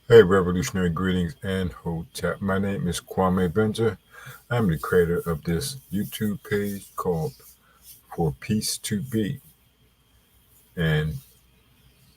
Hey, revolutionary greetings and hotep. My name is Kwame Benja. I'm the creator of this YouTube page called For Peace to Be. And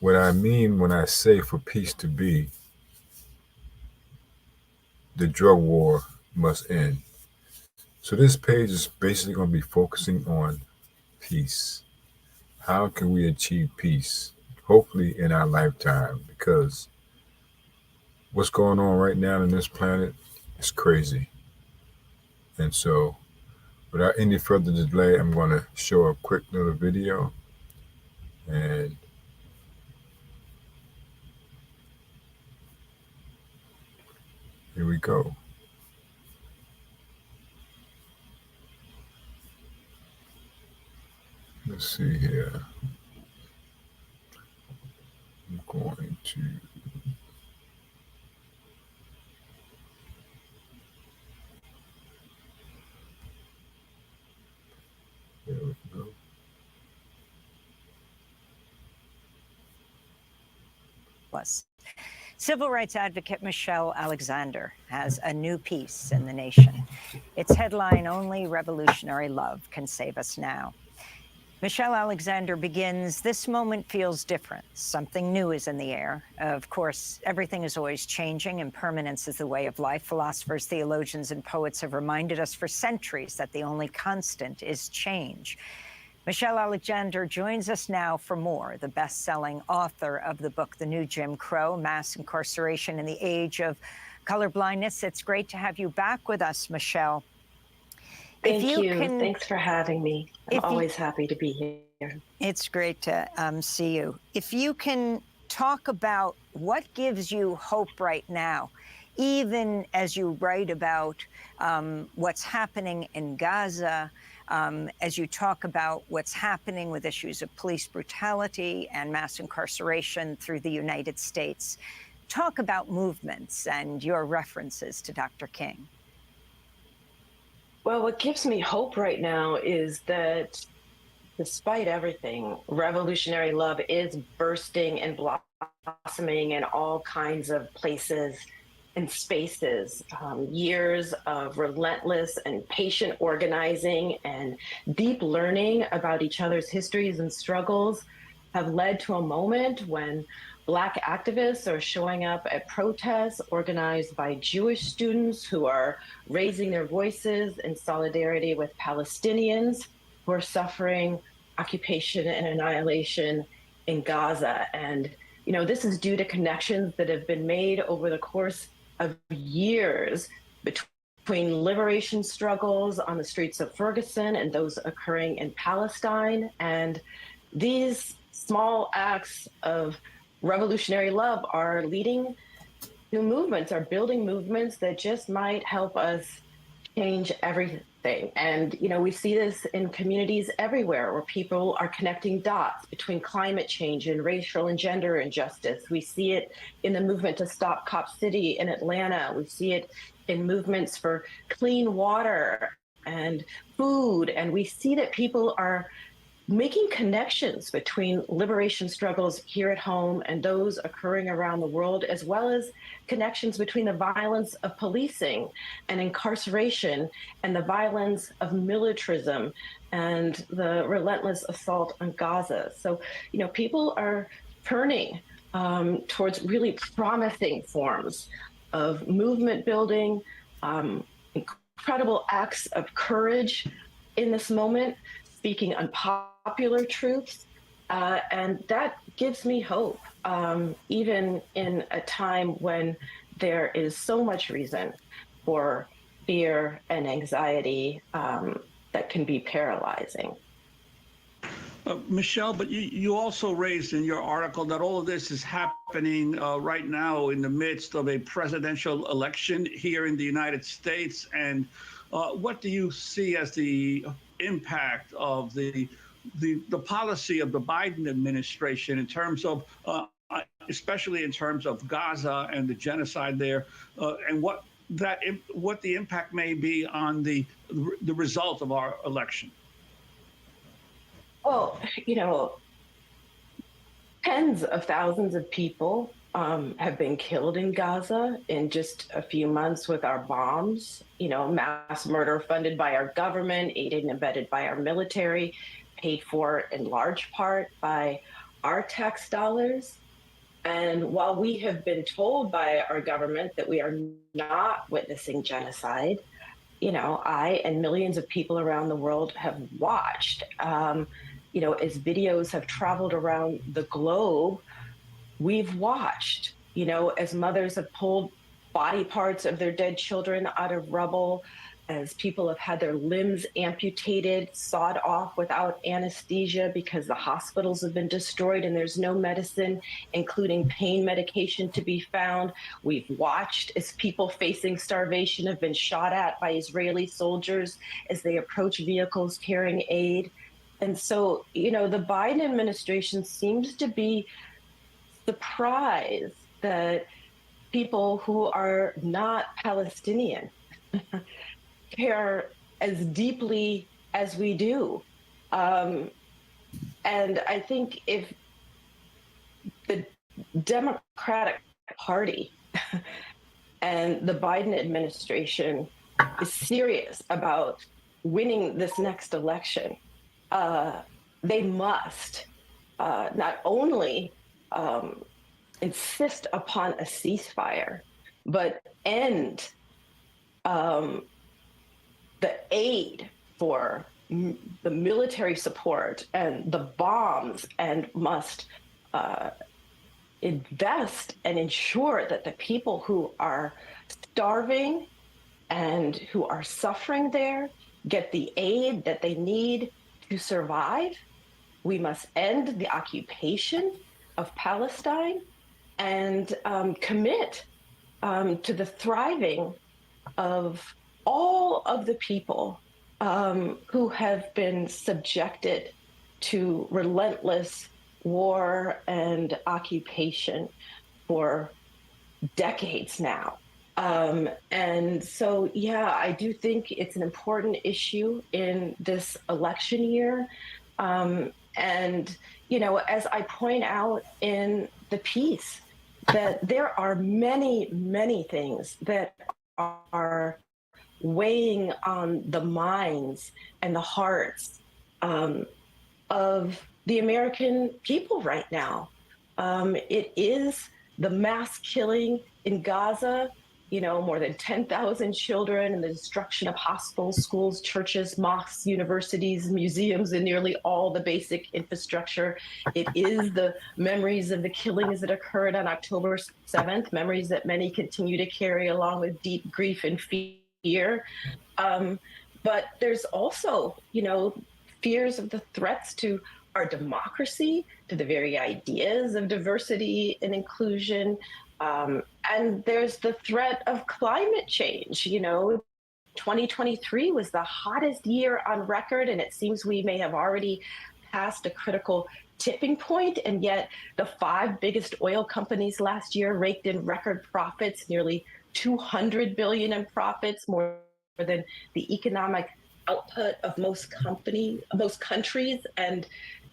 what I mean when I say for peace to be, the drug war must end. So this page is basically going to be focusing on peace. How can we achieve peace? Hopefully in our lifetime, because what's going on right now on this planet is crazy. And so without any further delay, I'm going to show a quick little video. And here we go. Let's see here. I'm going to. There we go. Civil rights advocate Michelle Alexander has a new piece in the nation. Its headline, "Only Revolutionary Love Can Save Us Now." Michelle Alexander begins, "This moment feels different. Something new is in the air. Of course, everything is always changing. Impermanence is the way of life. Philosophers, theologians, and poets have reminded us for centuries that the only constant is change." Michelle Alexander joins us now for more. The best-selling author of the book, The New Jim Crow, Mass Incarceration in the Age of Colorblindness. It's great to have you back with us, Michelle. Thank you. Thanks for having me. I'm always happy to be here. It's great to see you. If you can talk about what gives you hope right now, even as you write about what's happening in Gaza, as you talk about what's happening with issues of police brutality and mass incarceration through the United States. Talk about movements and your references to Dr. King. Well, what gives me hope right now is that despite everything, revolutionary love is bursting and blossoming in all kinds of places and spaces. Years of relentless and patient organizing and deep learning about each other's histories and struggles have led to a moment when Black activists are showing up at protests organized by Jewish students who are raising their voices in solidarity with Palestinians who are suffering occupation and annihilation in Gaza. And, you know, this is due to connections that have been made over the course of years between liberation struggles on the streets of Ferguson and those occurring in Palestine. And these small acts of revolutionary love are leading to movements, are building movements that just might help us change everything. And, you know, we see this in communities everywhere where people are connecting dots between climate change and racial and gender injustice. We see it in the movement to stop Cop City in Atlanta. We see it in movements for clean water and food. And we see that people are making connections between liberation struggles here at home and those occurring around the world, as well as connections between the violence of policing and incarceration and the violence of militarism and the relentless assault on Gaza. So, you know, people are turning towards really promising forms of movement building, incredible acts of courage in this moment, speaking unpopular truths, and that gives me hope, even in a time when there is so much reason for fear and anxiety that can be paralyzing. Michelle, but you also raised in your article that all of this is happening right now in the midst of a presidential election here in the United States. And what do you see as the impact of the policy of the Biden administration in terms of, especially in terms of Gaza and the genocide there, and what the impact may be on the result of our election? Well, you know, tens of thousands of people have been killed in Gaza in just a few months with our bombs. You know, mass murder funded by our government, aided and abetted by our military, paid for in large part by our tax dollars. And while we have been told by our government that we are not witnessing genocide, you know, I and millions of people around the world have watched, you know, as videos have traveled around the globe, we've watched, you know, as mothers have pulled body parts of their dead children out of rubble, as people have had their limbs amputated, sawed off without anesthesia because the hospitals have been destroyed and there's no medicine, including pain medication, to be found. We've watched as people facing starvation have been shot at by Israeli soldiers as they approach vehicles carrying aid. And so, you know, the Biden administration seems to be surprised that people who are not Palestinian care as deeply as we do. And I think if the Democratic Party and the Biden administration is serious about winning this next election, they must not only insist upon a ceasefire, but end the aid for the military support and the bombs, and must invest and ensure that the people who are starving and who are suffering there get the aid that they need to survive. We must end the occupation of Palestine and commit to the thriving of all of the people who have been subjected to relentless war and occupation for decades now. And so, yeah, I do think it's an important issue in this election year. And, you know, as I point out in the piece, that there are many, many things that are weighing on the minds and the hearts of the American people right now. It is the mass killing in Gaza, you know, more than 10,000 children, and the destruction of hospitals, schools, churches, mosques, universities, museums, and nearly all the basic infrastructure. It is the memories of the killings that occurred on October 7th, memories that many continue to carry along with deep grief and fear. But there's also, you know, fears of the threats to our democracy, to the very ideas of diversity and inclusion. And there's the threat of climate change. You know, 2023 was the hottest year on record, and it seems we may have already passed a critical tipping point. And yet the 5 biggest oil companies last year raked in record profits, nearly 200 billion in profits, more than the economic output of most countries. And,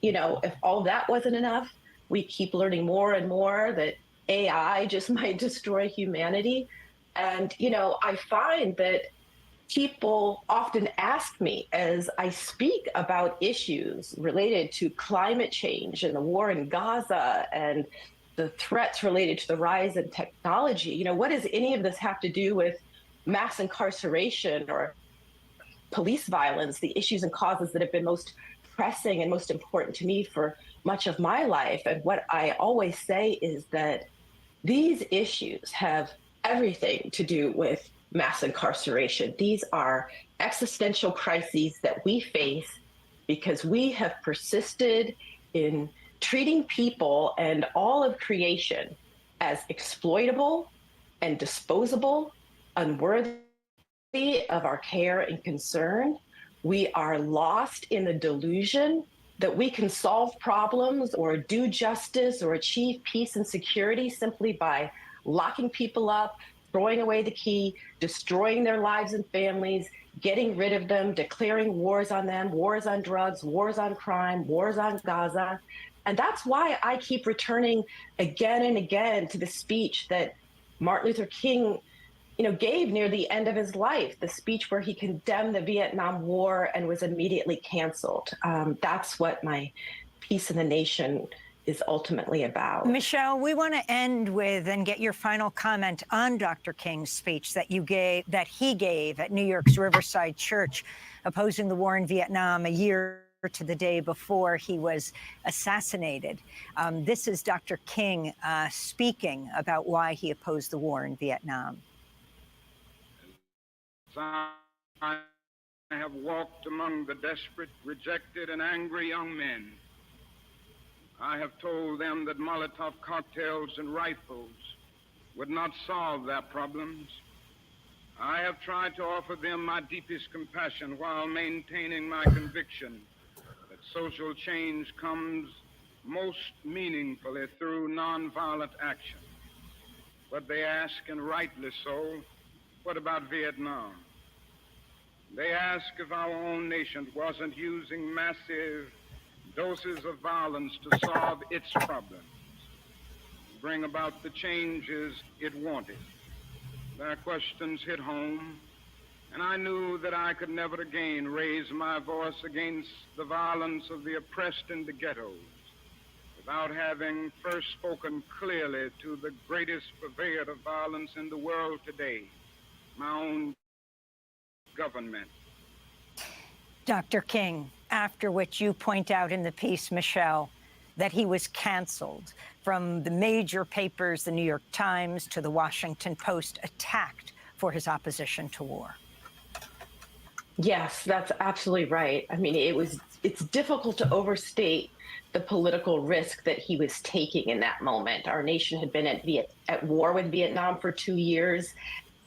you know, if all that wasn't enough, we keep learning more and more that AI just might destroy humanity. And, you know, I find that people often ask me as I speak about issues related to climate change and the war in Gaza and the threats related to the rise in technology, you know, what does any of this have to do with mass incarceration or police violence, the issues and causes that have been most pressing and most important to me for much of my life? And what I always say is that these issues have everything to do with mass incarceration. These are existential crises that we face because we have persisted in treating people and all of creation as exploitable and disposable, unworthy of our care and concern. We are lost in the delusion that we can solve problems or do justice or achieve peace and security simply by locking people up, throwing away the key, destroying their lives and families, getting rid of them, declaring wars on them, wars on drugs, wars on crime, wars on Gaza. And that's why I keep returning again and again to the speech that Martin Luther King, gave near the end of his life, the speech where he condemned the Vietnam War and was immediately canceled. That's what my Peace in the Nation is ultimately about. Michelle, we want to end with and get your final comment on Dr. King's speech that he gave at New York's Riverside Church opposing the war in Vietnam a year to the day before he was assassinated. This is Dr. King speaking about why he opposed the war in Vietnam. I have walked among the desperate, rejected, and angry young men. I have told them that Molotov cocktails and rifles would not solve their problems. I have tried to offer them my deepest compassion while maintaining my conviction that social change comes most meaningfully through nonviolent action. But they ask, and rightly so, what about Vietnam? They ask if our own nation wasn't using massive doses of violence to solve its problems, bring about the changes it wanted. Their questions hit home, and I knew that I could never again raise my voice against the violence of the oppressed in the ghettos without having first spoken clearly to the greatest purveyor of violence in the world today, my own government. Dr. King, after which you point out in the piece, Michelle, that he was canceled from the major papers, the New York Times to the Washington Post, attacked for his opposition to war. Yes, that's absolutely right. I mean, it's difficult to overstate the political risk that he was taking in that moment. Our nation had been at war with Vietnam for 2 years.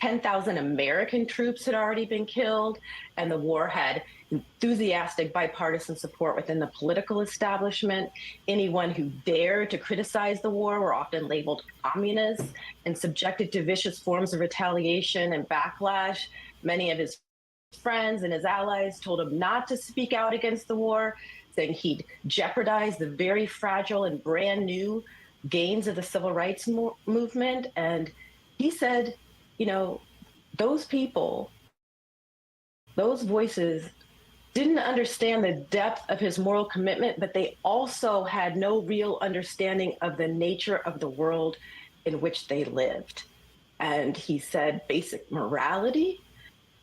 10,000 American troops had already been killed, and the war had enthusiastic bipartisan support within the political establishment. Anyone who dared to criticize the war were often labeled communists and subjected to vicious forms of retaliation and backlash. Many of his friends and his allies told him not to speak out against the war, saying he'd jeopardize the very fragile and brand new gains of the civil rights movement. And he said, those people, those voices didn't understand the depth of his moral commitment, but they also had no real understanding of the nature of the world in which they lived. And he said basic morality,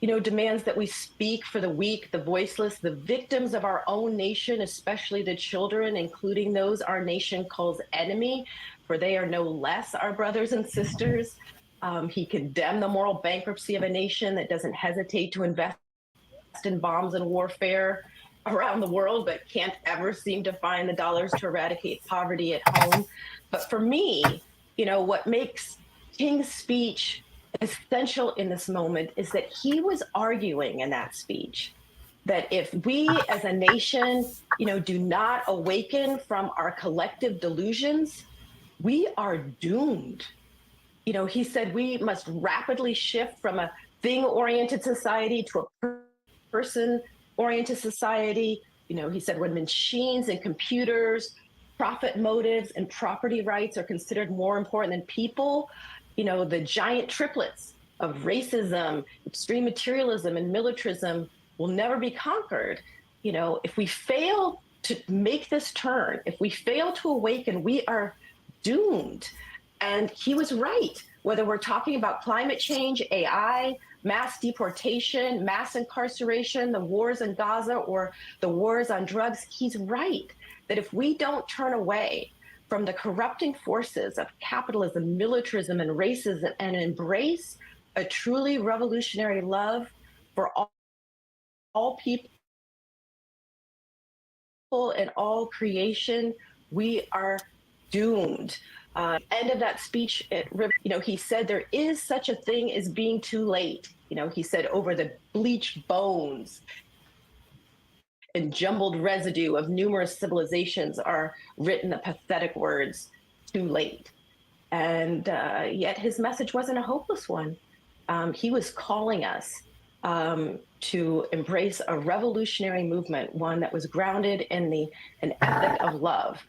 demands that we speak for the weak, the voiceless, the victims of our own nation, especially the children, including those our nation calls enemy, for they are no less our brothers and sisters. He condemned the moral bankruptcy of a nation that doesn't hesitate to invest in bombs and warfare around the world, but can't ever seem to find the dollars to eradicate poverty at home. But for me, what makes King's speech essential in this moment is that he was arguing in that speech that if we as a nation, do not awaken from our collective delusions, we are doomed. He said we must rapidly shift from a thing-oriented society to a person-oriented society. He said when machines and computers, profit motives, and property rights are considered more important than people, the giant triplets of racism, extreme materialism, and militarism will never be conquered. If we fail to make this turn, if we fail to awaken, we are doomed. And he was right. Whether we're talking about climate change, AI, mass deportation, mass incarceration, the wars in Gaza, or the wars on drugs, he's right that if we don't turn away from the corrupting forces of capitalism, militarism, and racism and embrace a truly revolutionary love for all people and all creation, we are doomed. End of that speech, he said there is such a thing as being too late. He said over the bleached bones and jumbled residue of numerous civilizations are written the pathetic words, too late. And yet his message wasn't a hopeless one. He was calling us to embrace a revolutionary movement, one that was grounded in an ethic of love,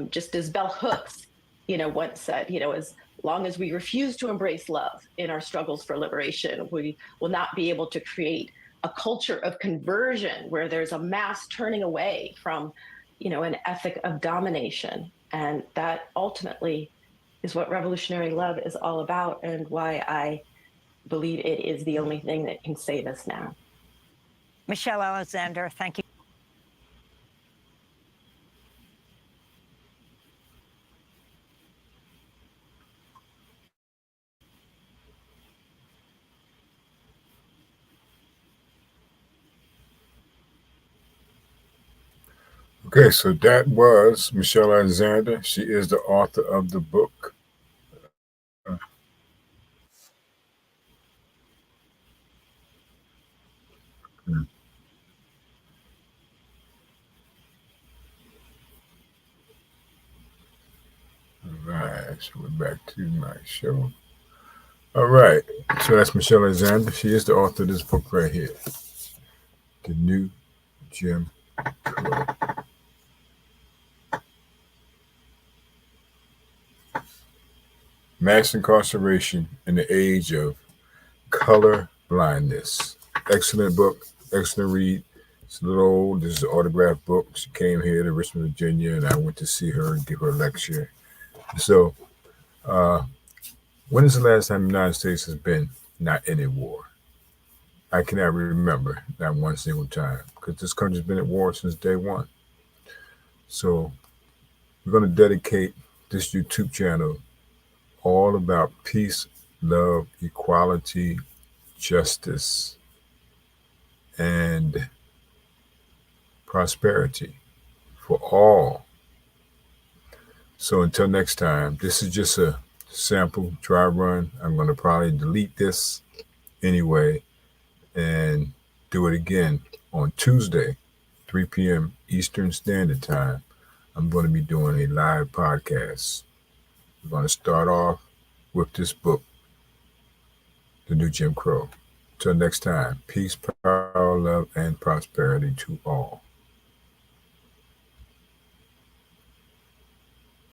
Just as Bell Hooks, once said, as long as we refuse to embrace love in our struggles for liberation, we will not be able to create a culture of conversion where there's a mass turning away from, an ethic of domination. And that ultimately is what revolutionary love is all about, and why I believe it is the only thing that can save us now. Michelle Alexander, thank you. Okay, so that was Michelle Alexander. She is the author of the book. All right, so we're back to my show. All right, so that's Michelle Alexander. She is the author of this book right here, The New Jim Crow. Mass incarceration in the age of color blindness. Excellent book, excellent read. It's a little old. This is an autographed book. She came here to Richmond, Virginia, and I went to see her and give her a lecture. So, when is the last time the United States has been not in a war? I cannot remember, not one single time, because this country's been at war since day one. So, we're going to dedicate this YouTube channel all about peace, love, equality, justice, and prosperity for all. So until next time, this is just a sample dry run. I'm going to probably delete this anyway and do it again on Tuesday, 3 p.m. Eastern Standard Time. I'm going to be doing a live podcast. We're going to start off with this book, The New Jim Crow. Till next time, peace, power, love, and prosperity to all.